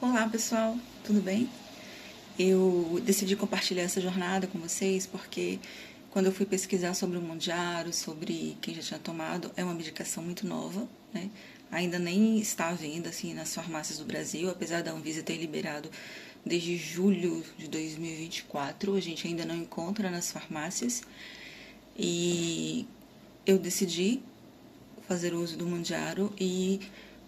Olá pessoal, tudo bem? Eu decidi compartilhar essa jornada com vocês porque quando eu fui pesquisar sobre o Mondiaro, sobre quem já tinha tomado, é uma medicação muito nova, né? Ainda nem está à venda assim, nas farmácias do Brasil, apesar da Anvisa ter liberado desde julho de 2024, a gente ainda não encontra nas farmácias. E eu decidi fazer uso do Mondiaro e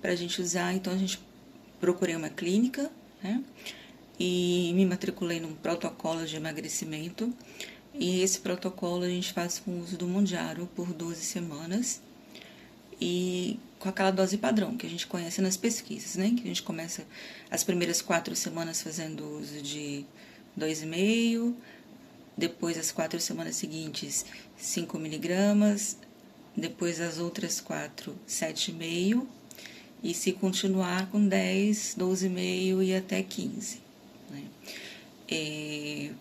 para a gente usar, então a gente procurei uma clínica, né? E me matriculei num protocolo de emagrecimento. E esse protocolo a gente faz com o uso do Mondiaro por 12 semanas e com aquela dose padrão que a gente conhece nas pesquisas, né? Que a gente começa as primeiras 4 semanas fazendo uso de 2,5, depois as 4 semanas seguintes 5 miligramas, depois as outras 4, 7,5, e se continuar com 10, 12,5 e até 15. Né?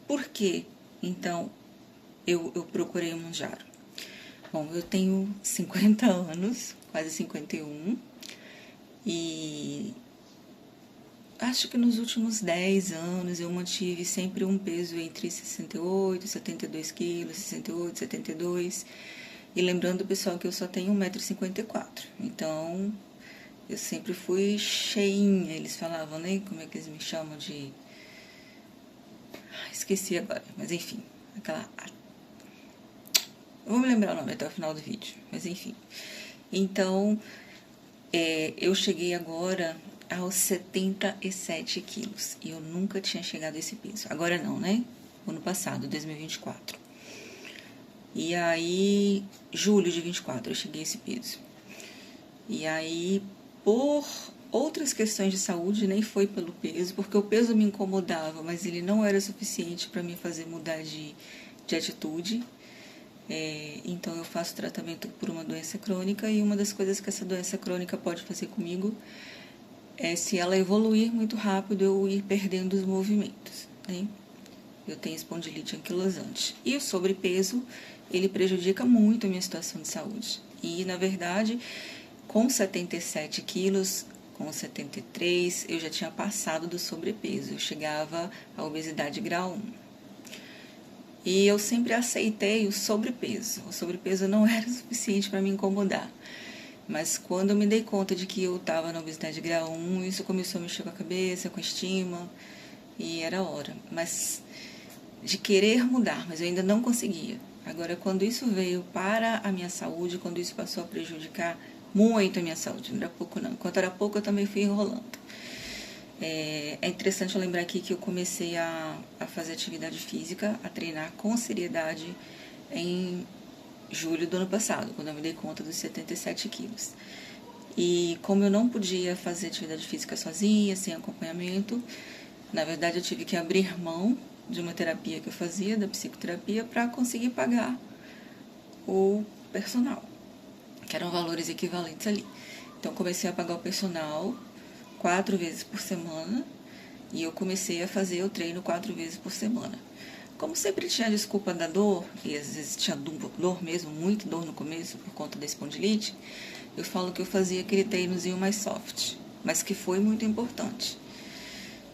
Por que, então, eu procurei o Mondiaro? Bom, eu tenho 50 anos, quase 51, e acho que nos últimos 10 anos eu mantive sempre um peso entre 68 e 72 quilos, 68, 72. E lembrando, pessoal, que eu só tenho 1,54 m. Então, eu sempre fui cheinha. Eles falavam, né? Como é que eles me chamam de... esqueci agora, mas enfim. Aquela... eu vou me lembrar o nome até o final do vídeo, mas enfim. Então, eu cheguei agora aos 77 quilos. E eu nunca tinha chegado a esse peso. Agora não, né? Ano passado, 2024. E aí, julho de 24, eu cheguei a esse peso. E aí, por outras questões de saúde, nem foi pelo peso, porque o peso me incomodava, mas ele não era suficiente para me fazer mudar de atitude. Então, eu faço tratamento por uma doença crônica, e uma das coisas que essa doença crônica pode fazer comigo é, se ela evoluir muito rápido, eu ir perdendo os movimentos, né? Eu tenho espondilite anquilosante. E o sobrepeso, ele prejudica muito a minha situação de saúde. E, na verdade, com 77 quilos, com 73, eu já tinha passado do sobrepeso. Eu chegava à obesidade grau 1. E eu sempre aceitei o sobrepeso. O sobrepeso não era suficiente para me incomodar. Mas quando eu me dei conta de que eu estava na obesidade grau 1, isso começou a mexer com a cabeça, com a estima, e era hora. Mas de querer mudar, mas eu ainda não conseguia. Agora, quando isso veio para a minha saúde, quando isso passou a prejudicar muito a minha saúde, não era pouco não. Enquanto era pouco, eu também fui enrolando. É interessante eu lembrar aqui que eu comecei a fazer atividade física, a treinar com seriedade em julho do ano passado, quando eu me dei conta dos 77 quilos. E como eu não podia fazer atividade física sozinha, sem acompanhamento, na verdade eu tive que abrir mão de uma terapia que eu fazia, da psicoterapia, para conseguir pagar o personal, que eram valores equivalentes ali. Então, comecei a pagar o personal 4 vezes por semana, e eu comecei a fazer o treino 4 vezes por semana. Como sempre tinha a desculpa da dor, e às vezes tinha dor mesmo, muito dor no começo, por conta da espondilite, eu falo que eu fazia aquele treinozinho mais soft, mas que foi muito importante.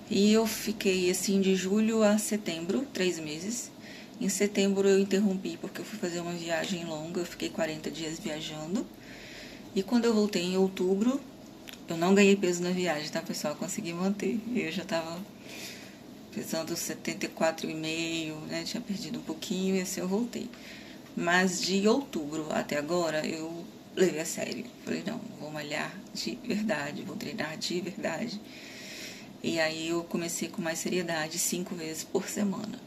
E eu fiquei assim de julho a setembro, 3 meses. Em setembro eu interrompi porque eu fui fazer uma viagem longa, eu fiquei 40 dias viajando. E quando eu voltei em outubro, eu não ganhei peso na viagem, tá, pessoal? Eu consegui manter. Eu já tava pesando 74,5, né? Tinha perdido um pouquinho e assim eu voltei. Mas de outubro até agora eu levei a sério. Falei, não, vou malhar de verdade, vou treinar de verdade. E aí eu comecei com mais seriedade, 5 vezes por semana.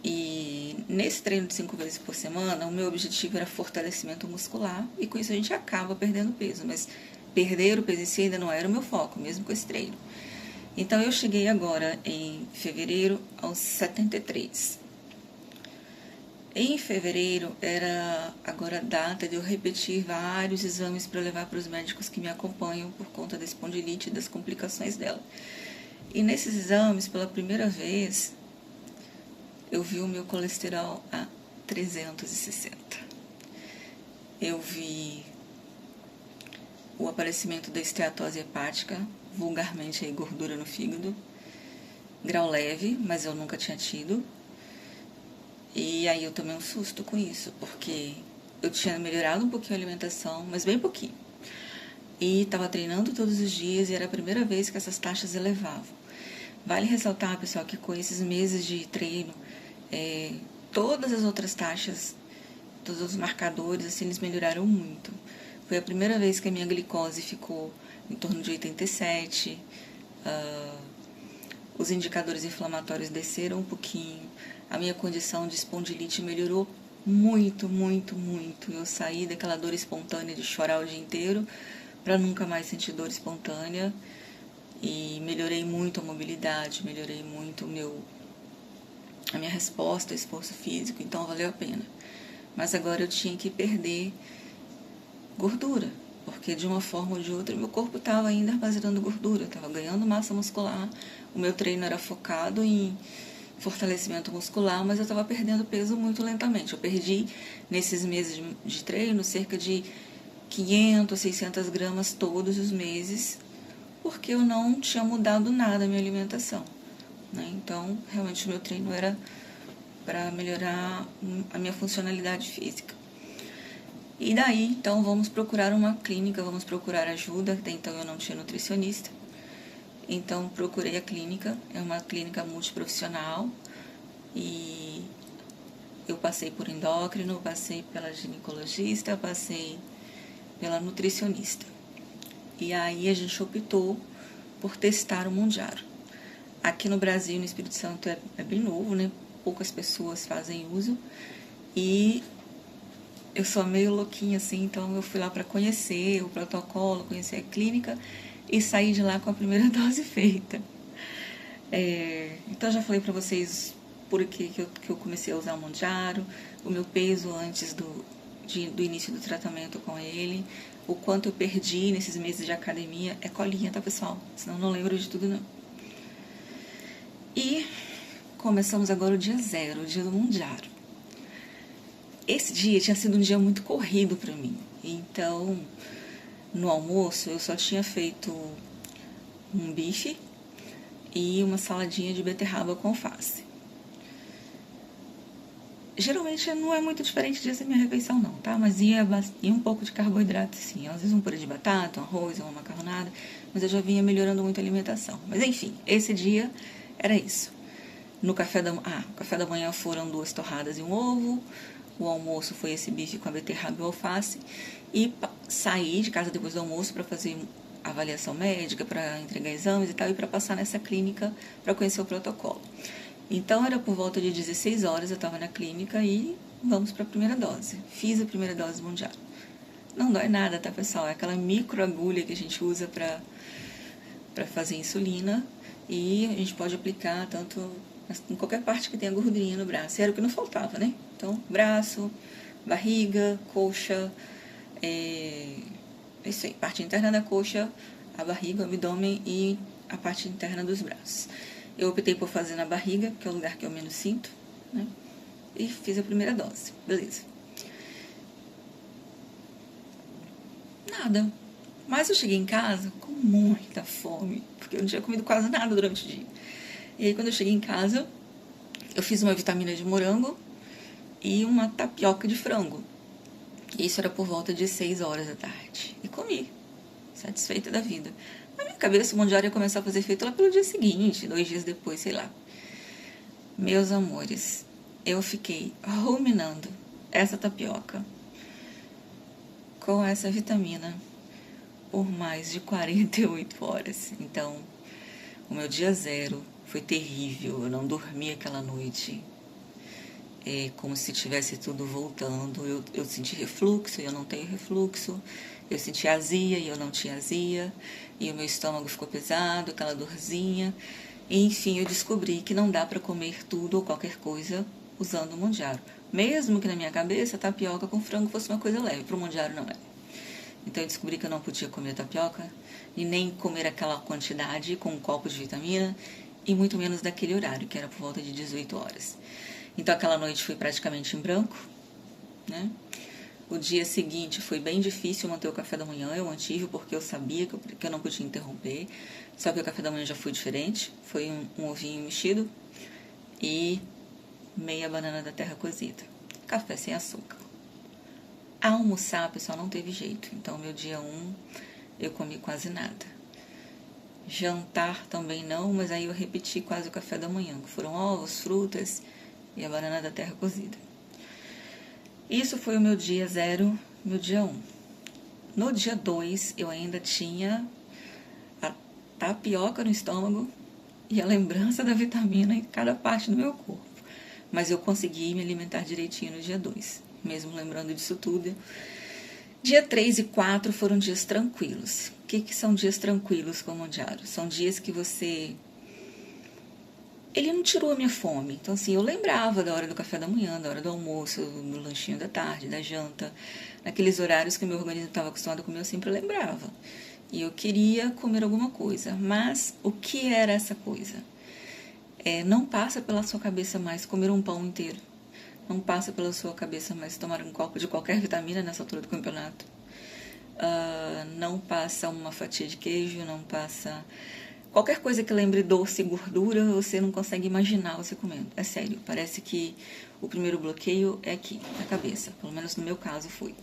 E nesse treino de 5 vezes por semana, o meu objetivo era fortalecimento muscular, e com isso a gente acaba perdendo peso, mas perder o peso em si ainda não era o meu foco, mesmo com esse treino. Então eu cheguei agora em fevereiro aos 73. Em fevereiro era agora a data de eu repetir vários exames para levar para os médicos que me acompanham por conta da espondilite e das complicações dela. E nesses exames, pela primeira vez, eu vi o meu colesterol a 360. Eu vi o aparecimento da esteatose hepática vulgarmente aí gordura no fígado, grau leve, mas eu nunca tinha tido. E aí eu tomei um susto com isso, porque eu tinha melhorado um pouquinho a alimentação, mas bem pouquinho. E estava treinando todos os dias e era a primeira vez que essas taxas elevavam. Vale ressaltar, pessoal, que com esses meses de treino, todas as outras taxas, todos os marcadores, assim, eles melhoraram muito. Foi a primeira vez que a minha glicose ficou em torno de 87, os indicadores inflamatórios desceram um pouquinho, a minha condição de espondilite melhorou muito, muito, muito. Eu saí daquela dor espontânea de chorar o dia inteiro para nunca mais sentir dor espontânea. E melhorei muito a mobilidade, melhorei muito a minha resposta ao esforço físico, então valeu a pena. Mas agora eu tinha que perder gordura, porque de uma forma ou de outra meu corpo estava ainda armazenando gordura, estava ganhando massa muscular, o meu treino era focado em fortalecimento muscular, mas eu estava perdendo peso muito lentamente. Eu perdi, nesses meses de treino, cerca de 500, 600 gramas todos os meses, porque eu não tinha mudado nada a minha alimentação, né? Então, realmente, o meu treino era para melhorar a minha funcionalidade física. E daí, então, vamos procurar uma clínica, vamos procurar ajuda. Até então, eu não tinha nutricionista. Então, procurei a clínica, é uma clínica multiprofissional. E eu passei por endócrino, passei pela ginecologista, passei pela nutricionista. E aí a gente optou por testar o Mounjaro. Aqui no Brasil, no Espírito Santo, é bem novo, né? Poucas pessoas fazem uso. E eu sou meio louquinha, assim, então eu fui lá para conhecer o protocolo, conhecer a clínica e saí de lá com a primeira dose feita. Então, já falei para vocês por que eu comecei a usar o Mounjaro, o meu peso antes do início do tratamento com ele, o quanto eu perdi nesses meses de academia. É colinha, tá, pessoal? Senão não lembro de tudo, não. E começamos agora o dia 0, o dia do Mounjaro. Esse dia tinha sido um dia muito corrido para mim. Então, no almoço, eu só tinha feito um bife e uma saladinha de beterraba com alface. Geralmente não é muito diferente dessa minha refeição, não, tá? Mas ia um pouco de carboidrato, sim. Às vezes um purê de batata, um arroz, uma macarronada. Mas eu já vinha melhorando muito a alimentação. Mas enfim, esse dia era isso. No café da manhã foram 2 torradas e um ovo. O almoço foi esse bife com a beterraba e o alface. E saí de casa depois do almoço para fazer avaliação médica, para entregar exames e tal. E para passar nessa clínica para conhecer o protocolo. Então, era por volta de 16 horas, eu estava na clínica e vamos para a primeira dose. Fiz a primeira dose do Mounjaro. Não dói nada, tá, pessoal? É aquela microagulha que a gente usa para fazer insulina e a gente pode aplicar tanto em qualquer parte que tenha gordurinha no braço. Era o que não faltava, né? Então, braço, barriga, coxa, é isso aí, parte interna da coxa, a barriga, o abdômen e a parte interna dos braços. Eu optei por fazer na barriga, que é o lugar que eu menos sinto, né? E fiz a primeira dose, beleza. Nada. Mas eu cheguei em casa com muita fome, porque eu não tinha comido quase nada durante o dia. E aí, quando eu cheguei em casa, eu fiz uma vitamina de morango e uma tapioca de frango. Isso era por volta de 6 horas da tarde. E comi, satisfeita da vida. Na minha cabeça, o Mounjaro ia começar a fazer efeito lá pelo dia seguinte, 2 dias depois, sei lá. Meus amores, eu fiquei ruminando essa tapioca com essa vitamina por mais de 48 horas. Então, o meu dia 0 foi terrível. Eu não dormi aquela noite. É como se tivesse tudo voltando. Eu senti refluxo e eu não tenho refluxo. Eu senti azia e eu não tinha azia. E o meu estômago ficou pesado, aquela dorzinha. E, enfim, eu descobri que não dá para comer tudo ou qualquer coisa usando o Mounjaro. Mesmo que na minha cabeça tapioca com frango fosse uma coisa leve. Para o Mounjaro não é. Então eu descobri que eu não podia comer tapioca e nem comer aquela quantidade com um copo de vitamina e muito menos daquele horário, que era por volta de 18 horas. Então aquela noite foi praticamente em branco, né? O dia seguinte foi bem difícil manter o café da manhã, eu mantive porque eu sabia que eu não podia interromper. Só que o café da manhã já foi diferente, foi um ovinho mexido e meia banana da terra cozida. Café sem açúcar. Almoçar, pessoal, não teve jeito. Então, meu dia 1, eu comi quase nada. Jantar também não, mas aí eu repeti quase o café da manhã, que foram ovos, frutas e a banana da terra cozida. Isso foi o meu dia 0, meu dia 1. No dia 2, eu ainda tinha a tapioca no estômago e a lembrança da vitamina em cada parte do meu corpo. Mas eu consegui me alimentar direitinho no dia 2, mesmo lembrando disso tudo. Dia 3 e 4 foram dias tranquilos. O que são dias tranquilos com o Mondiaro? São dias que você... Ele não tirou a minha fome. Então, assim, eu lembrava da hora do café da manhã, da hora do almoço, do lanchinho da tarde, da janta. Naqueles horários que o meu organismo estava acostumado a comer, eu sempre lembrava. E eu queria comer alguma coisa. Mas o que era essa coisa? Não passa pela sua cabeça mais comer um pão inteiro. Não passa pela sua cabeça mais tomar um copo de qualquer vitamina nessa altura do campeonato. Não passa uma fatia de queijo, não passa... Qualquer coisa que lembre doce e gordura, você não consegue imaginar você comendo. É sério, parece que o primeiro bloqueio é aqui, na cabeça. Pelo menos no meu caso foi.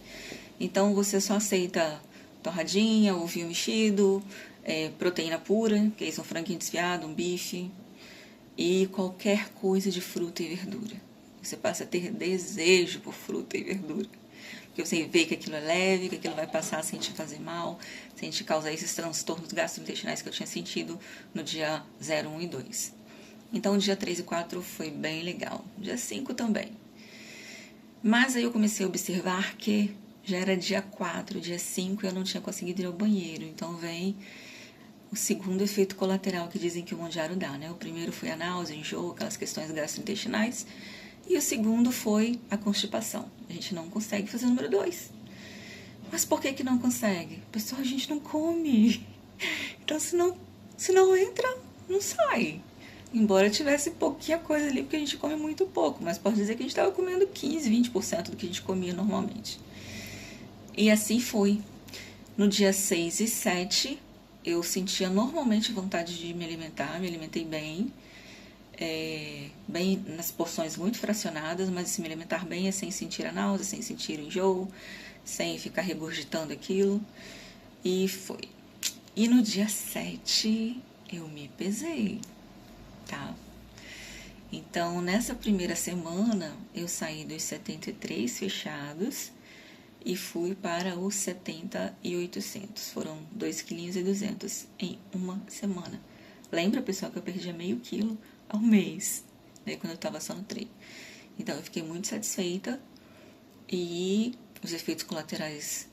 Então, você só aceita torradinha, ovinho mexido, proteína pura, que é um franguinho desfiado, um bife, e qualquer coisa de fruta e verdura. Você passa a ter desejo por fruta e verdura. Porque você vê que aquilo é leve, que aquilo vai passar sem te fazer mal, sem te causar esses transtornos gastrointestinais que eu tinha sentido no dia 0, 1 e 2. Então, o dia 3 e 4 foi bem legal. Dia 5 também. Mas aí eu comecei a observar que já era dia 4, dia 5 eu não tinha conseguido ir ao banheiro. Então, vem o segundo efeito colateral que dizem que o Mondiaro dá, né? O primeiro foi a náusea, enjoo, aquelas questões gastrointestinais. E o segundo foi a constipação. A gente não consegue fazer o número 2. Mas por que não consegue? Pessoal, a gente não come. Então, se não entra, não sai. Embora tivesse pouquinha coisa ali, porque a gente come muito pouco. Mas pode dizer que a gente estava comendo 15, 20% do que a gente comia normalmente. E assim foi. No dia 6 e 7, eu sentia normalmente vontade de me alimentar. Me alimentei bem. Bem nas porções muito fracionadas, mas se me alimentar bem é sem sentir a náusea, sem sentir o enjoo, sem ficar regurgitando aquilo. E foi. E no dia 7 eu me pesei, tá? Então, nessa primeira semana, eu saí dos 73 fechados e fui para os 70.800. Foram 2,2 kg em uma semana. Lembra, pessoal, que eu perdi meio quilo ao mês, né, quando eu estava só no treino. Então, eu fiquei muito satisfeita e os efeitos colaterais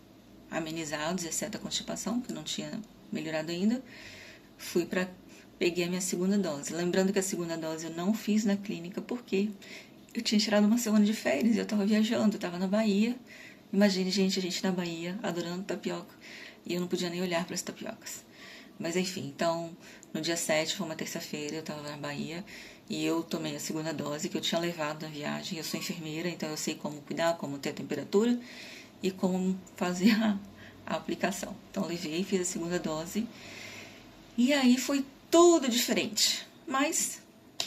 amenizados, exceto a constipação, que não tinha melhorado ainda, peguei a minha segunda dose. Lembrando que a segunda dose eu não fiz na clínica porque eu tinha tirado uma semana de férias, eu estava viajando, eu estava na Bahia. Imagine, gente, a gente na Bahia, adorando tapioca, e eu não podia nem olhar para as tapiocas. Mas enfim, então, no dia 7, foi uma terça-feira, eu estava na Bahia e eu tomei a segunda dose que eu tinha levado na viagem. Eu sou enfermeira, então eu sei como cuidar, como ter a temperatura e como fazer a aplicação. Então, levei, fiz a segunda dose e aí foi tudo diferente. Mas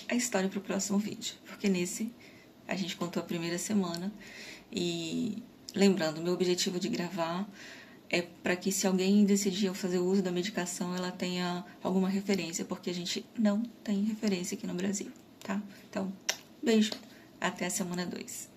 a história para o próximo vídeo, porque nesse a gente contou a primeira semana e lembrando, meu objetivo de gravar é para que se alguém decidir fazer uso da medicação, ela tenha alguma referência, porque a gente não tem referência aqui no Brasil, tá? Então, beijo, até a semana 2.